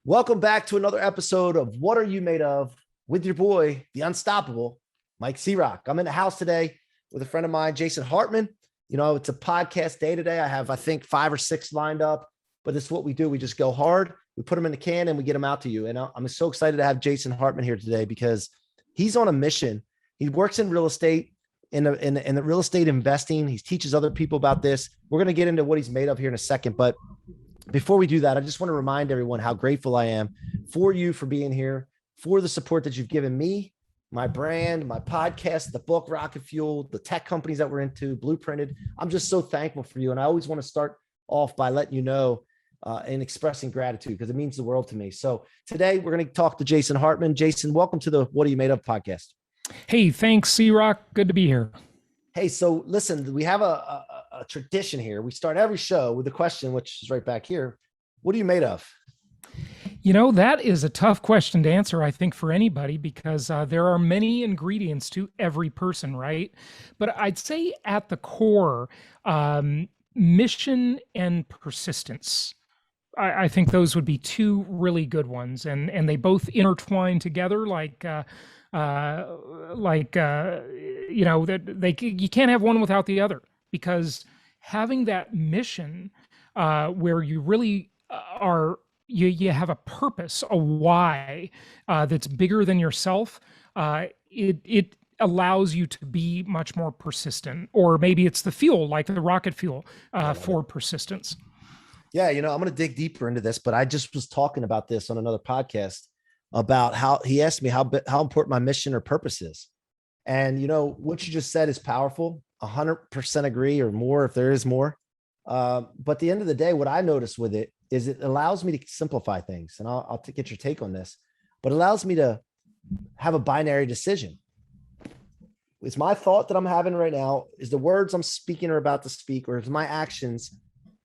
Welcome back to another episode of What Are You Made Of with your boy, the unstoppable Mike C-Roc. I'm in the house today with a friend of mine, Jason Hartman. You know, it's a podcast day today. I have, I think, 5 or 6 lined up, but this is what we do. We just go hard. We put them in the can and we get them out to you. And I'm so excited to have Jason Hartman here today because he's on a mission. He works in real estate, in the real estate investing. He teaches other people about this. We're going to get into what he's made of here in a second, but before we do that, I just want to remind everyone how grateful I am for you for being here, for the support that you've given me, my brand, my podcast, the book, Rocket Fuel, the tech companies that we're into, Blueprinted. I'm just so thankful for you. And I always want to start off by letting you know and expressing gratitude because it means the world to me. So today we're going to talk to Jason Hartman. Jason, welcome to the What Are You Made Of podcast. Hey, thanks, C-Roc. Good to be here. Hey, so listen, we have a tradition here. We start every show with a question, which is right back here. What are you made of? You know, that is a tough question to answer, I think, for anybody, because there are many ingredients to every person, right? But I'd say at the core, mission and persistence. I think those would be two really good ones, and they both intertwine together you know, that you can't have one without the other, because having that mission where you really you have a purpose, a why that's bigger than yourself, it allows you to be much more persistent, or maybe it's the fuel, like the rocket fuel for persistence. Yeah, you know, I'm going to dig deeper into this, but I just was talking about this on another podcast about how he asked me how important my mission or purpose is. And, you know, what you just said is powerful. 100% agree, or more if there is more. But at the end of the day, what I notice with it is it allows me to simplify things. And I'll get your take on this, but it allows me to have a binary decision. Is my thought that I'm having right now, is the words I'm speaking or about to speak, or is my actions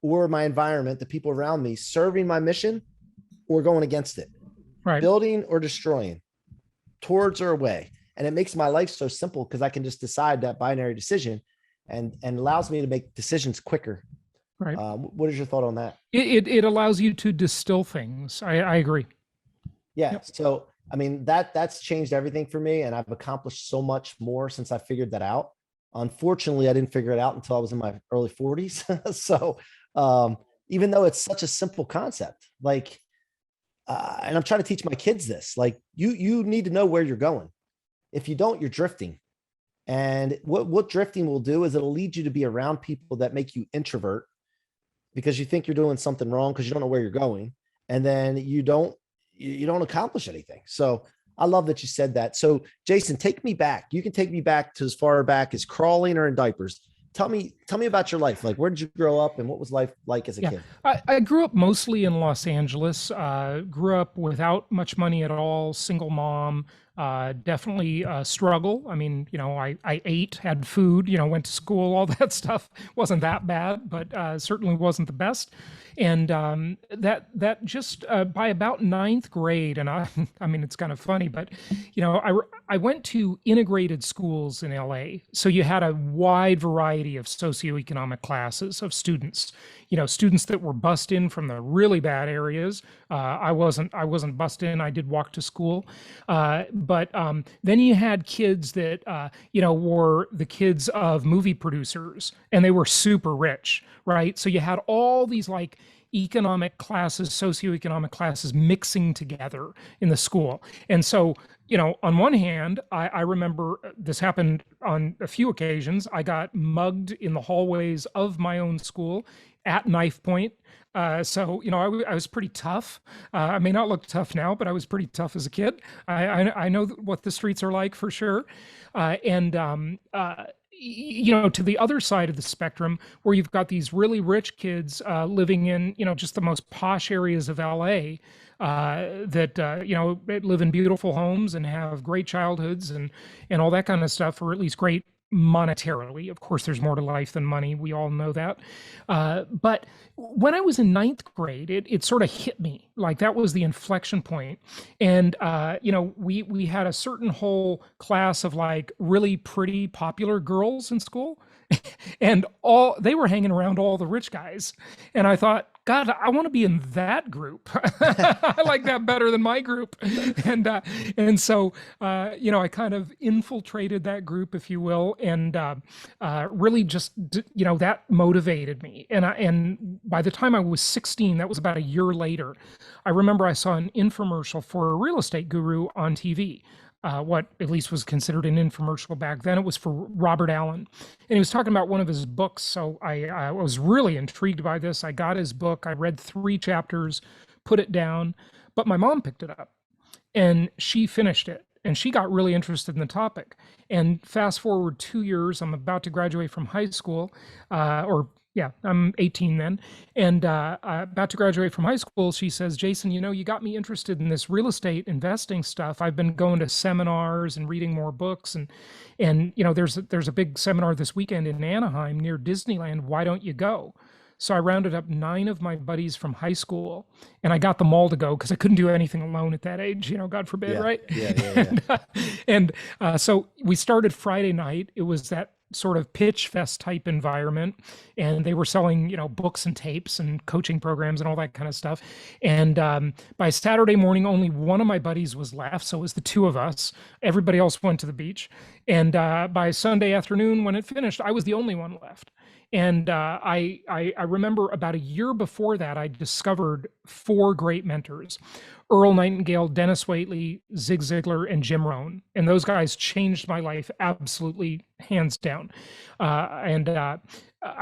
or my environment, the people around me, serving my mission or going against it? Right. Building or destroying, towards or away. And it makes my life so simple because I can just decide that binary decision and allows me to make decisions quicker. Right. What is your thought on that? It allows you to distill things. I agree. Yeah. Yep. So, I mean, that's changed everything for me. And I've accomplished so much more since I figured that out. Unfortunately, I didn't figure it out until I was in my early 40s. So even though it's such a simple concept, like, and I'm trying to teach my kids this, like you need to know where you're going. If you don't, you're drifting. And what drifting will do is it'll lead you to be around people that make you introvert because you think you're doing something wrong because you don't know where you're going. And then you don't accomplish anything. So I love that you said that. So Jason, take me back. You can take me back to as far back as crawling or in diapers. Tell me about your life. Like, where did you grow up and what was life like as a kid? I grew up mostly in Los Angeles, grew up without much money at all, single mom, definitely a struggle. I mean, you know, I ate, had food, you know, went to school, all that stuff wasn't that bad, but certainly wasn't the best. And that just by about 9th grade, and I mean, it's kind of funny, but, you know, I went to integrated schools in LA. So you had a wide variety of socioeconomic classes of students, you know, students that were bussed in from the really bad areas. I wasn't bussed in. I did walk to school. But then you had kids that, you know, were the kids of movie producers, and they were super rich, right? So you had all these like economic classes, socioeconomic classes mixing together in the school. And so, you know, on one hand, I remember this happened on a few occasions. I got mugged in the hallways of my own school at knife point. So, you know, I was pretty tough. I may not look tough now, but I was pretty tough as a kid. I know what the streets are like for sure. You know, to the other side of the spectrum, where you've got these really rich kids living in, you know, just the most posh areas of LA, that you know, live in beautiful homes and have great childhoods and all that kind of stuff, or at least great monetarily. Of course, there's more to life than money. We all know that. But when I was in 9th grade, it sort of hit me, like that was the inflection point. And, you know, we had a certain whole class of like really pretty popular girls in school. And all they were hanging around all the rich guys. And I thought, God, I want to be in that group. I like that better than my group. And so I kind of infiltrated that group, if you will, and really just that motivated me. And by the time I was 16, that was about a year later, I remember I saw an infomercial for a real estate guru on TV. What at least was considered an infomercial back then. It was for Robert Allen, and he was talking about one of his books. So I was really intrigued by this. I got his book. I read 3 chapters, put it down, but my mom picked it up, and she finished it, and she got really interested in the topic. And fast forward 2 years, I'm about to graduate from high school, or yeah, I'm 18 then, and about to graduate from high school. She says, Jason, you got me interested in this real estate investing stuff. I've been going to seminars and reading more books, and there's a big seminar this weekend in Anaheim near Disneyland. Why don't you go? So I rounded up 9 of my buddies from high school, and I got them all to go because I couldn't do anything alone at that age, God forbid, Yeah, right? yeah. And so we started Friday night. It was that sort of pitch fest type environment, and they were selling books and tapes and coaching programs and all that kind of stuff. And by Saturday morning, only one of my buddies was left, so it was the 2 of us. Everybody else went to the beach. And by Sunday afternoon, when it finished, I was the only one left. And I remember about a year before that, I discovered 4 great mentors: Earl Nightingale, Dennis Waitley, Zig Ziglar, and Jim Rohn. And those guys changed my life absolutely, hands down. I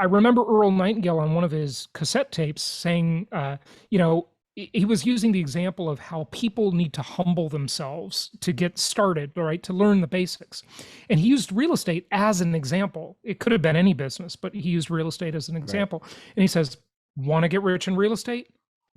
remember Earl Nightingale on one of his cassette tapes saying, he was using the example of how people need to humble themselves to get started, right? To learn the basics. And he used real estate as an example. It could have been any business, but he used real estate as an example. Right. And he says, want to get rich in real estate?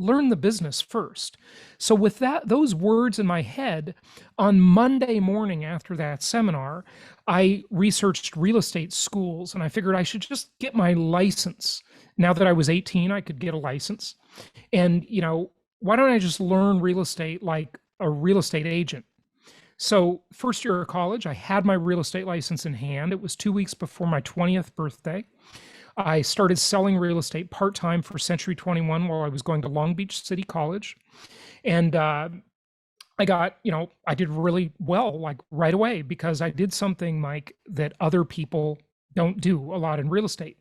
Learn the business first. So with those words in my head, on Monday morning after that seminar, I researched real estate schools, and I figured I should just get my license. Now that I was 18, I could get a license. And, why don't I just learn real estate like a real estate agent? So first year of college, I had my real estate license in hand. It was 2 weeks before my 20th birthday. I started selling real estate part-time for Century 21 while I was going to Long Beach City College. And I did really well, like right away, because I did something, Mike, that other people don't do a lot in real estate.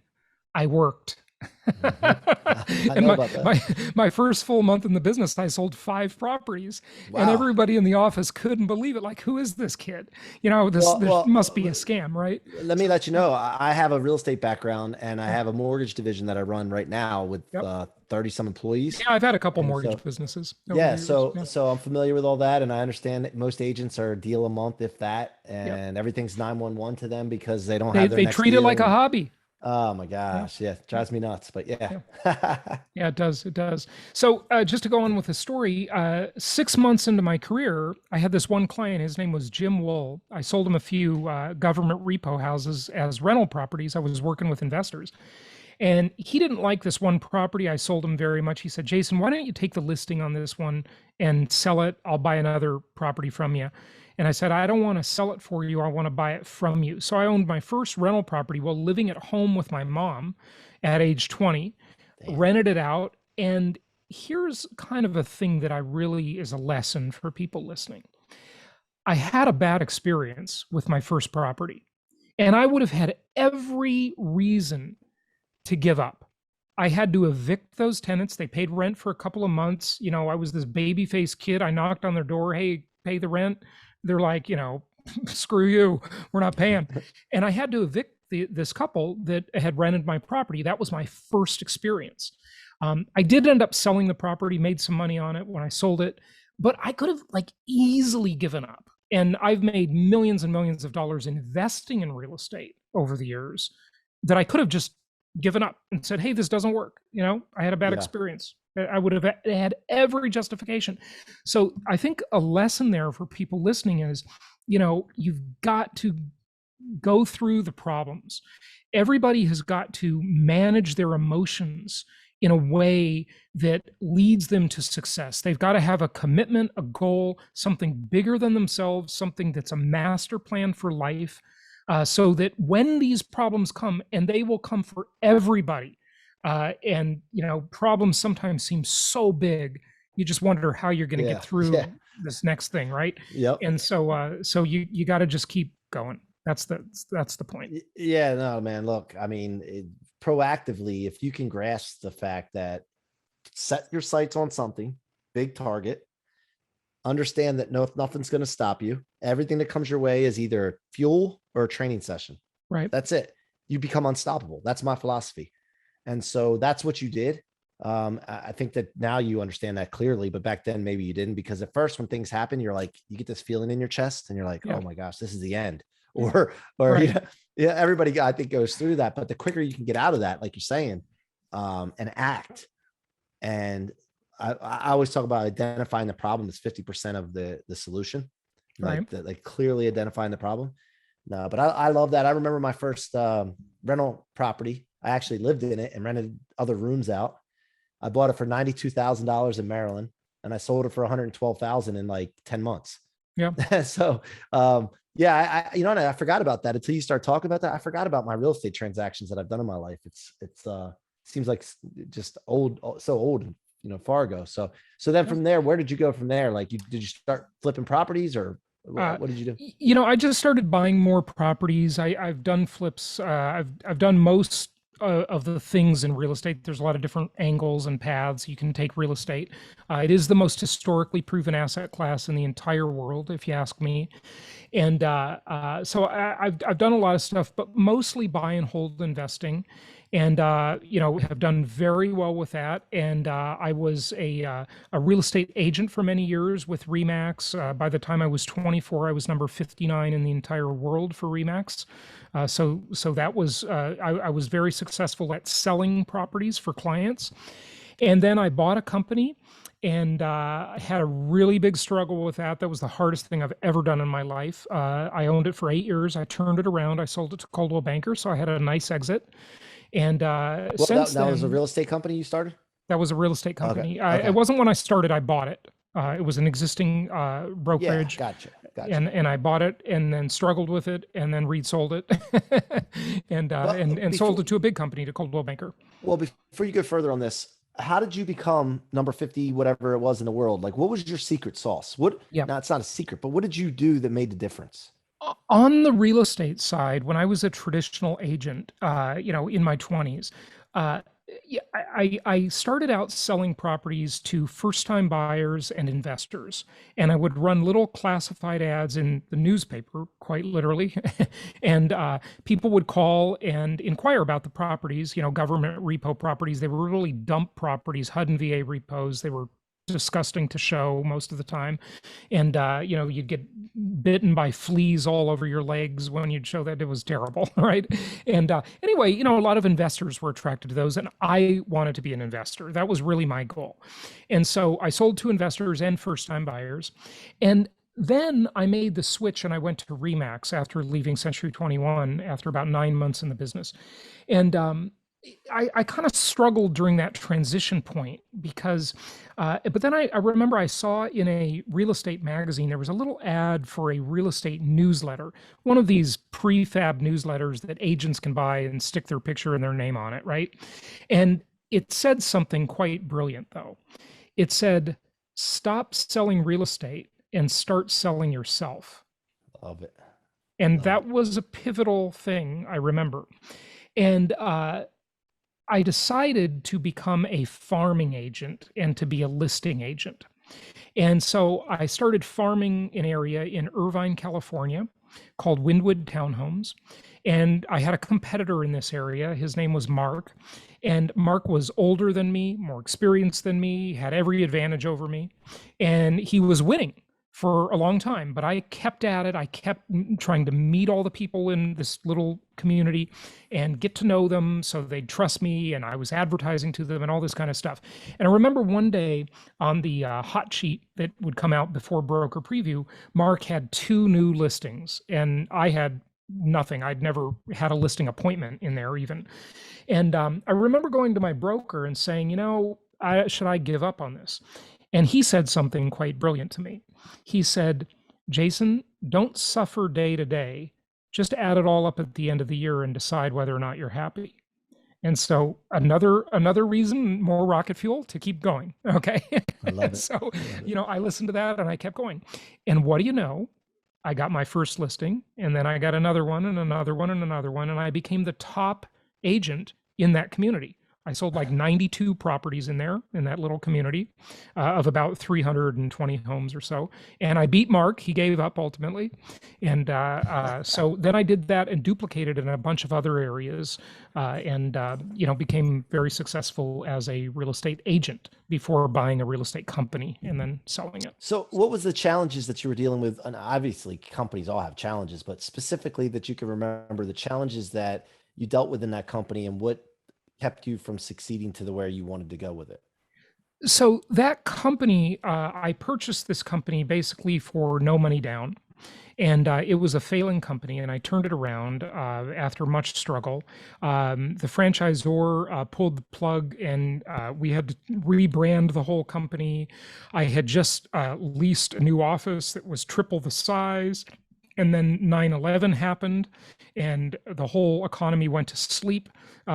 I worked. Mm-hmm. And my first full month in the business, I sold 5 properties. Wow. And everybody in the office couldn't believe it. Like, who is this kid? This must be a scam, right? Let me let you know, I have a real estate background, and I have a mortgage division that I run right now with 30 some employees. Yeah, I've had a couple mortgage businesses. So I'm familiar with all that, and I understand that most agents are a deal a month, if that, and everything's 911 to them because they don't have their next treat it like a hobby. Oh my gosh. Yeah. Drives me nuts, but yeah. Yeah, it does. It does. So just to go on with the story, 6 months into my career, I had this one client. His name was Jim Wool. I sold him a few government repo houses as rental properties. I was working with investors. And he didn't like this one property I sold him very much. He said, Jason, why don't you take the listing on this one and sell it? I'll buy another property from you. And I said, I don't want to sell it for you. I want to buy it from you. So I owned my first rental property while living at home with my mom at age 20, rented it out. And here's kind of a thing that I really is a lesson for people listening. I had a bad experience with my first property, and I would have had every reason to give up. I had to evict those tenants. They paid rent for a couple of months. I was this baby-faced kid. I knocked on their door. Hey, pay the rent. They're like, screw you, we're not paying. And I had to evict this couple that had rented my property. That was my first experience. I did end up selling the property, made some money on it when I sold it, but I could have easily given up. And I've made millions and millions of dollars investing in real estate over the years that I could have just given up and said, hey, this doesn't work. I had a bad experience. I would have had every justification. So I think a lesson there for people listening is, you've got to go through the problems. Everybody has got to manage their emotions in a way that leads them to success. They've got to have a commitment, a goal, something bigger than themselves, something that's a master plan for life. so that when these problems come, and they will come for everybody, and problems sometimes seem so big, you just wonder how you're going to get Yeah. Yeah. through this next thing, right? Yep. And so you got to just keep going. That's the point. Yeah, no, man. Look, I mean, proactively, if you can grasp the fact that set your sights on something, big target, understand that nothing's going to stop you. Everything that comes your way is either fuel or a training session. Right. That's it. You become unstoppable. That's my philosophy. And so that's what you did. I think that now you understand that clearly, but back then maybe you didn't, because at first when things happen, you're like, you get this feeling in your chest and you're like, Yeah. oh my gosh, this is the end. Or right. Yeah, everybody I think goes through that, but the quicker you can get out of that, like you're saying, and act. And I always talk about identifying the problem as 50% of the solution, like Right. like clearly identifying the problem. No, but I love that. I remember my first rental property. I actually lived in it and rented other rooms out. I bought it for $92,000 in Maryland, and I sold it for $112,000 in like 10 months. Yeah. So, yeah, I forgot about that until you start talking about that. I forgot about my real estate transactions that I've done in my life. It's seems like just so old, far ago. So then from there, where did you go from there? Like, did you start flipping properties, or what did you do? I just started buying more properties. I've done flips. I've done most of the things in real estate. There's a lot of different angles and paths you can take real estate. It is the most historically proven asset class in the entire world, if you ask me. And so I've done a lot of stuff, but mostly buy and hold investing, and have done very well with that. And I was a real estate agent for many years with Remax. By the time I was 24, I was number 59 in the entire world for Remax. So that was I was very successful at selling properties for clients. And then I bought a company, and I had a really big struggle with that. That was the hardest thing I've ever done in my life. I owned it for 8 years. I turned it around. I sold it to Coldwell Banker, so I had a nice exit. And Well, since that was a then, real estate company you started? that was a real estate company. Okay. It wasn't when I started. I bought it. It was an existing Yeah, brokerage, gotcha. and I bought it, and then struggled with it, and then resold it, and sold it to a big company, to Coldwell Banker. Well, before you go further on this, how did you become number 50, whatever it was in the world? Like, what was your secret sauce? Yeah. Now it's not a secret, but what did you do that made the difference? On the real estate side, when I was a traditional agent, in my 20s, yeah, I started out selling properties to first-time buyers and investors, and I would run little classified ads in the newspaper, quite literally, and people would call and inquire about the properties, government repo properties. They were really dump properties, HUD and VA repos. They were disgusting to show most of the time, and you'd get bitten by fleas all over your legs when you'd show that. It was terrible. Right. And anyway, a lot of investors were attracted to those, and I wanted to be an investor. That was really my goal. And so I sold to investors and first time buyers. And then I made the switch, and I went to Remax after leaving Century 21 after about 9 months in the business. And I kind of struggled during that transition point, because, but then I remember I saw in a real estate magazine, there was a little ad for a real estate newsletter, one of these prefab newsletters that agents can buy and stick their picture and their name on it, right? And it said something quite brilliant, though. It said, stop selling real estate and start selling yourself. Love it. And that was a pivotal thing, I remember. And I decided to become a farming agent and to be a listing agent. And so I started farming an area in Irvine, California, called Wynwood Townhomes. And I had a competitor in this area. His name was Mark. And Mark was older than me, more experienced than me, had every advantage over me. And he was winning for a long time, but I kept at it. I kept trying to meet all the people in this little community and get to know them so they'd trust me, and I was advertising to them and all this kind of stuff. And I remember one day on the hot sheet that would come out before broker preview, Mark had 2 new listings, and I had nothing. I'd never had a listing appointment in there even. And I remember going to my broker and saying, should I give up on this? And he said something quite brilliant to me. He said, Jason, don't suffer day to day. Just add it all up at the end of the year and decide whether or not you're happy. And so another reason, more rocket fuel to keep going. Okay. I love it. So, I love it. I listened to that and I kept going. And what do you know? I got my first listing, and then I got another one and another one and another one, and I became the top agent in that community. I sold like 92 properties in there, in that little community, of about 320 homes or so. And I beat Mark. He gave up ultimately. And so then I did that and duplicated it in a bunch of other areas, and became very successful as a real estate agent before buying a real estate company and then selling it. So what was the challenges that you were dealing with? And obviously companies all have challenges, but specifically that you can remember the challenges that you dealt with in that company and what kept you from succeeding to the where you wanted to go with it? So that company, I purchased this company basically for no money down. And it was a failing company, and I turned it around after much struggle. The franchisor pulled the plug, and we had to rebrand the whole company. I had just leased a new office that was triple the size. And then 9/11 happened, and the whole economy went to sleep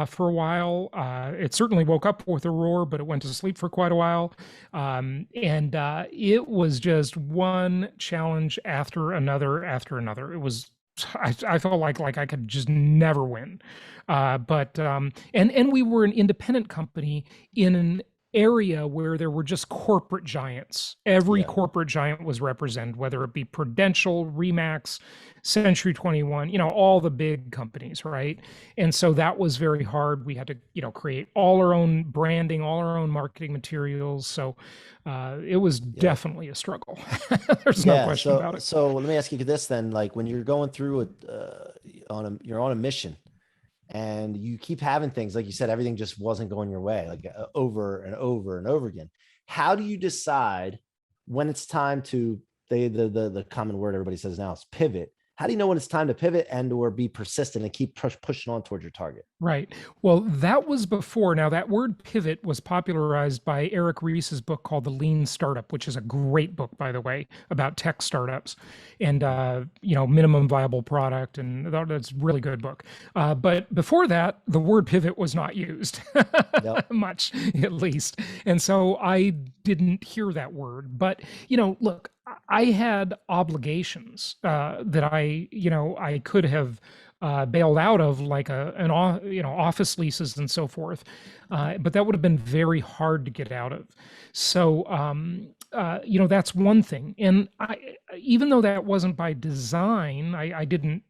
for a while. It certainly woke up with a roar, but it went to sleep for quite a while. And it was just one challenge after another after another. It was, I felt like I could just never win. And we were an independent company in an area where there were just corporate giants. Every corporate giant was represented, whether it be Prudential, Remax, Century 21, all the big companies, right? And so that was very hard. We had to, create all our own branding, all our own marketing materials. So it was definitely a struggle. There's no question about it. So let me ask you this then, like when you're going through it, you're on a mission, and you keep having things, like you said, everything just wasn't going your way, like over and over and over again. How do you decide when it's time to, the common word everybody says now is pivot? How do you know when it's time to pivot and or be persistent and keep pushing on towards your target? Right. Well, that was before. Now, that word pivot was popularized by Eric Ries's book called The Lean Startup, which is a great book, by the way, about tech startups and, minimum viable product. And that's a really good book. But before that, the word pivot was not used much, at least. And so I didn't hear that word. But, look, I had obligations that I could have bailed out of, like office leases and so forth, but that would have been very hard to get out of. So that's one thing. And even though that wasn't by design, I didn't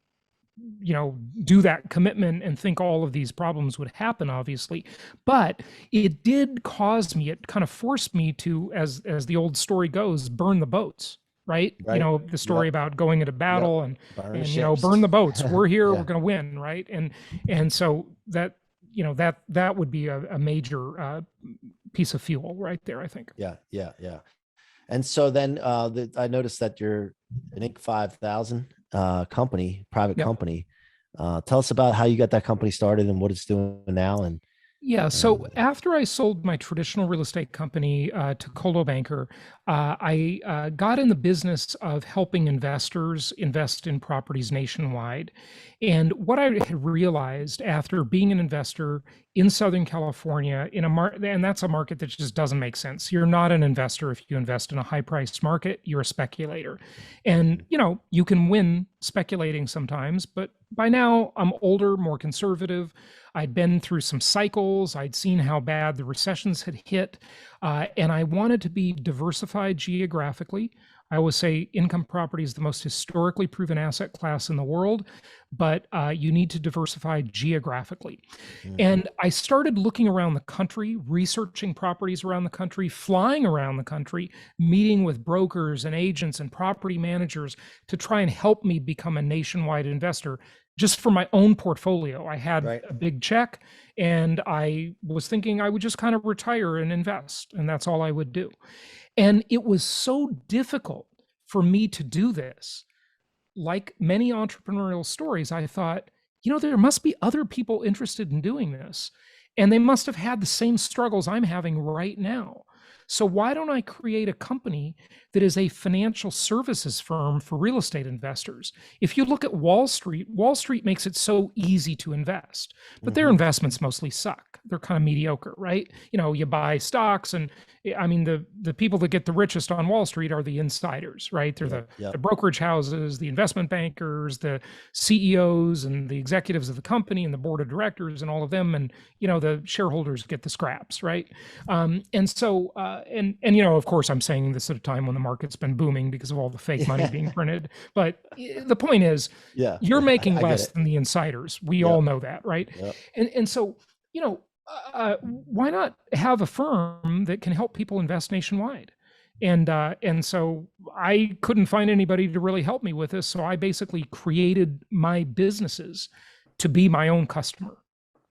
do that commitment and think all of these problems would happen, obviously, but it did cause me, it kind of forced me to, as the old story goes, burn the boats, right? The story about going into battle and burn the boats. We're here, we're going to win. Right. And so that, that would be a major piece of fuel right there, I think. Yeah. And so then I noticed that you're an Inc. 5000 company, private company. Tell us about how you got that company started and what it's doing now. And so after I sold my traditional real estate company to Coldwell Banker, I got in the business of helping investors invest in properties nationwide. And what I had realized after being an investor in Southern California in a market, and that's a market that just doesn't make sense. You're not an investor if you invest in a high-priced market. You're a speculator. And, you can win speculating sometimes, but by now I'm older, more conservative. I'd been through some cycles. I'd seen how bad the recessions had hit, and I wanted to be diversified geographically. I always say income property is the most historically proven asset class in the world, but you need to diversify geographically. Mm-hmm. And I started looking around the country, researching properties around the country, flying around the country, meeting with brokers and agents and property managers to try and help me become a nationwide investor. Just for my own portfolio, I had a big check, and I was thinking I would just kind of retire and invest, and that's all I would do. And it was so difficult for me to do this. Like many entrepreneurial stories, I thought, there must be other people interested in doing this, and they must have had the same struggles I'm having right now. So why don't I create a company that is a financial services firm for real estate investors? If you look at Wall Street makes it so easy to invest, but their investments mostly suck. They're kind of mediocre, right? You buy stocks, and I mean, the people that get the richest on Wall Street are the insiders, right? They're the brokerage houses, the investment bankers, the CEOs, and the executives of the company, and the board of directors, and all of them. And the shareholders get the scraps, right? And so, of course, I'm saying this at a time when the market's been booming because of all the fake money being printed. But the point is, you're making less than the insiders. We all know that, right? And so, why not have a firm that can help people invest nationwide? And so I couldn't find anybody to really help me with this. So I basically created my businesses to be my own customer.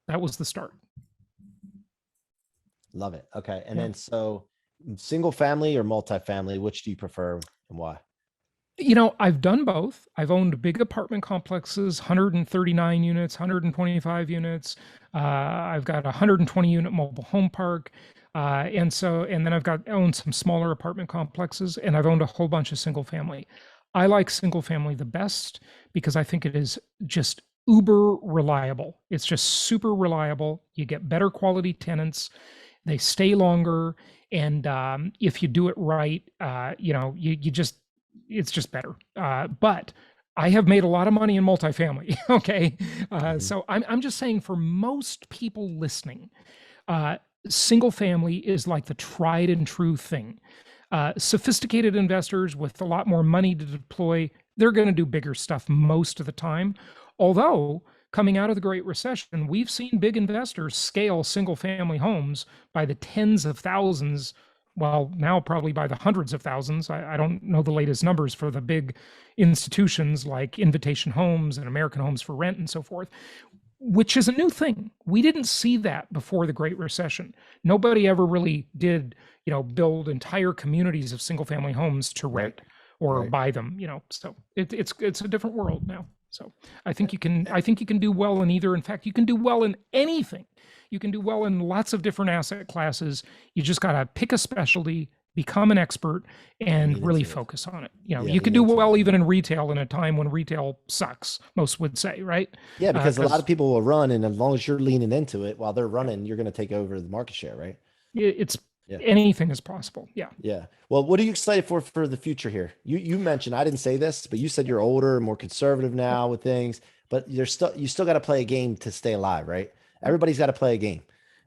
That was the start. Love it. Okay. And then so single family or multifamily, which do you prefer and why? I've done both. I've owned big apartment complexes, 139 units, 125 units. I've got a 120 unit mobile home park. And then I've owned some smaller apartment complexes, and I've owned a whole bunch of single family. I like single family the best because I think it is just uber reliable. It's just super reliable. You get better quality tenants. They stay longer. And if you do it right, it's just better. But I have made a lot of money in multifamily. Okay. So I'm just saying, for most people listening, single family is like the tried and true thing. Sophisticated investors with a lot more money to deploy, they're going to do bigger stuff most of the time. Although, coming out of the Great Recession, we've seen big investors scale single family homes by the tens of thousands. Well, now probably by the hundreds of thousands. I don't know the latest numbers for the big institutions like Invitation Homes and American Homes for Rent and so forth, which is a new thing. We didn't see that before the Great Recession. Nobody ever really did, build entire communities of single family homes to rent or buy them, so it's a different world now. So I think you can do well in either. In fact, you can do well in anything. You can do well in lots of different asset classes. You just got to pick a specialty, become an expert, and really focus on it. You could do well even in retail in a time when retail sucks, most would say, right? Yeah, because a lot of people will run, and as long as you're leaning into it while they're running, you're going to take over the market share, right? Anything is possible. Yeah. Yeah. Well, what are you excited for the future here? You mentioned, I didn't say this, but you said you're older and more conservative now with things, but you still got to play a game to stay alive, right? Everybody's got to play a game.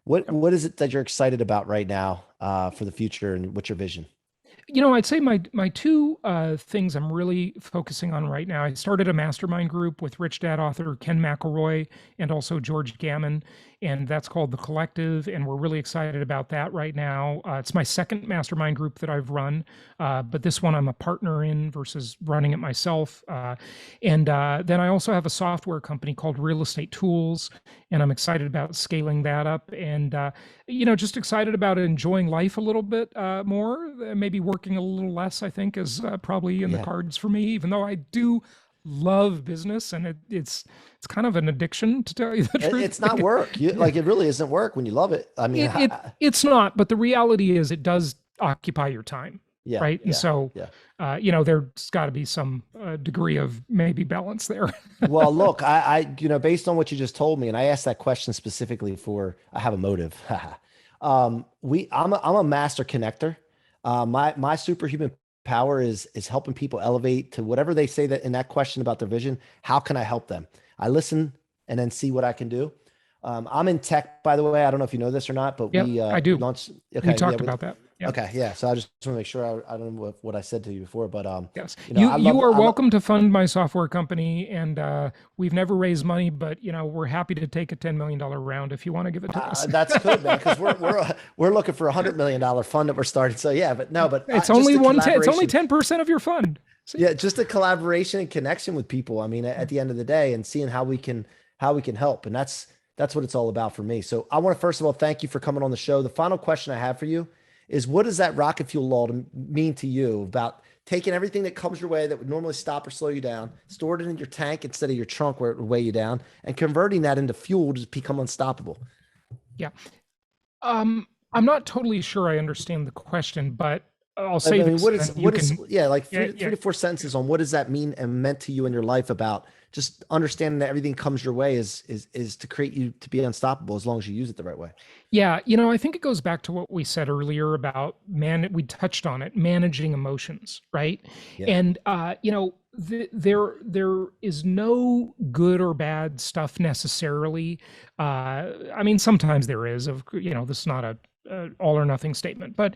What is it that you're excited about right now for the future, and what's your vision? I'd say my two things I'm really focusing on right now. I started a mastermind group with rich dad author Ken McElroy and also George Gammon, and that's called The Collective, and we're really excited about that right now. It's my second mastermind group that I've run, but this one I'm a partner in versus running it myself. And then I also have a software company called Real Estate Tools, and I'm excited about scaling that up, and just excited about enjoying life a little bit more, maybe working a little less, I think, is probably in the cards for me, even though I do love business, and it's kind of an addiction, to tell you the truth. It's not work. It really isn't work when you love it. I mean, it's not, but the reality is it does occupy your time. Right. And so, there's got to be some degree of maybe balance there. Well, look, I based on what you just told me, and I asked that question specifically I have a motive. I'm a master connector. My superhuman power is helping people elevate to whatever they say that in that question about their vision. How can I help them? I listen and then see what I can do. I'm in tech, by the way. I don't know if you know this or not, but I do. We talked about that. Yep. Okay. Yeah. So I just want to make sure I don't know what I said to you before, but yes, you are welcome to fund my software company, and we've never raised money, but we're happy to take a $10 million round if you want to give it to us. That's good, man, because we're looking for $100 million fund that we're starting. So yeah, but it's only it's only 10% of your fund. See? Yeah, just a collaboration and connection with people. I mean, at the end of the day, and seeing how we can help, and that's what it's all about for me. So I want to first of all thank you for coming on the show. The final question I have for you is, what does that rocket fuel law mean to you about taking everything that comes your way that would normally stop or slow you down, stored it in your tank instead of your trunk where it would weigh you down, and converting that into fuel to become unstoppable? Yeah. I'm not totally sure I understand the question, but I'll I say mean, this, and you can, yeah, like yeah, three yeah. to four sentences on what does that mean and meant to you in your life about just understanding that everything comes your way is to create you to be unstoppable as long as you use it the right way. Yeah, I think it goes back to what we said earlier about we touched on it, managing emotions, right? Yeah. And there is no good or bad stuff necessarily. I mean, sometimes there is. This is not a all or nothing statement, but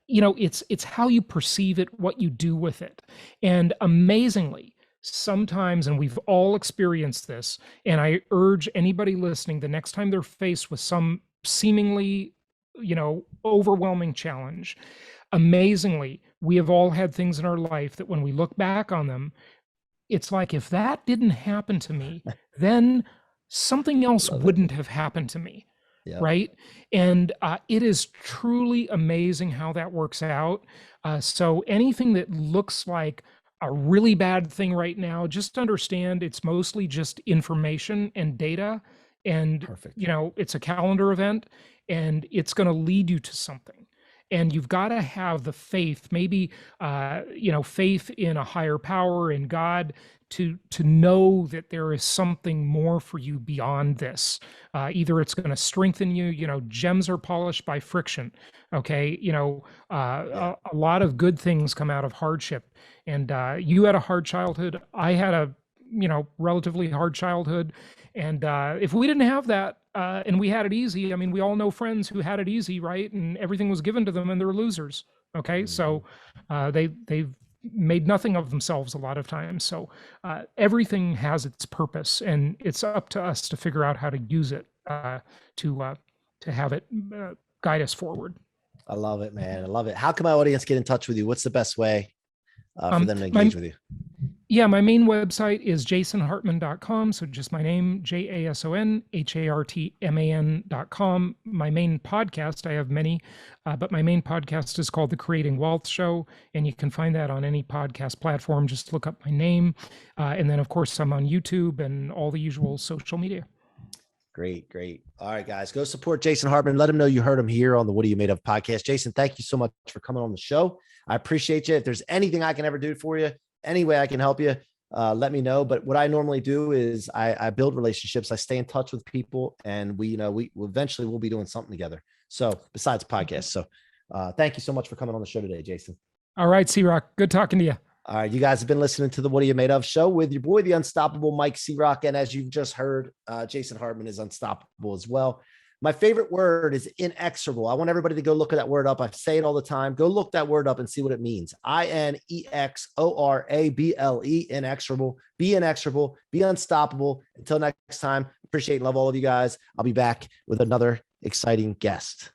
it's how you perceive it, what you do with it, and amazingly. Sometimes, and we've all experienced this, and I urge anybody listening the next time they're faced with some seemingly overwhelming challenge, amazingly we have all had things in our life that when we look back on them, it's like, if that didn't happen to me, then something else Love it. wouldn't have happened to me, Yep. right? And it is truly amazing how that works out. So anything that looks like a really bad thing right now, just understand it's mostly just information and data. And, Perfect. it's a calendar event, and it's going to lead you to something. And you've got to have the faith, maybe, faith in a higher power, in God, to know that there is something more for you beyond this. Either it's going to strengthen you. Gems are polished by friction. Okay, Yeah. a lot of good things come out of hardship. And you had a hard childhood. I had a relatively hard childhood. And if we didn't have that, and we had it easy, I mean, we all know friends who had it easy, right? And everything was given to them, and they're losers. Okay, Mhm. so they've made nothing of themselves a lot of times. So everything has its purpose, and it's up to us to figure out how to use it to have it guide us forward. I love it, man. I love it. How can my audience get in touch with you? What's the best way for them to My engage with you? Yeah, my main website is jasonhartman.com. So just my name, JASONHARTMAN.com. My main podcast, I have many, but my main podcast is called The Creating Wealth Show. And you can find that on any podcast platform. Just look up my name. And then, of course, I'm on YouTube and all the usual social media. Great, great. All right, guys, go support Jason Hartman. Let him know you heard him here on the What Are You Made Of podcast. Jason, thank you so much for coming on the show. I appreciate you. If there's anything I can ever do for you, any way I can help you, let me know. But what I normally do is I build relationships. I stay in touch with people, and we eventually we'll be doing something together. So besides podcasts. So thank you so much for coming on the show today, Jason. All right, C-Roc. Good talking to you. All right, you guys have been listening to the What Are You Made Of show with your boy, the unstoppable Mike C-Roc. And as you've just heard, Jason Hartman is unstoppable as well. My favorite word is inexorable. I want everybody to go look at that word up. I say it all the time. Go look that word up and see what it means. INEXORABLE, inexorable. Be inexorable. Be unstoppable. Until next time, appreciate and love all of you guys. I'll be back with another exciting guest.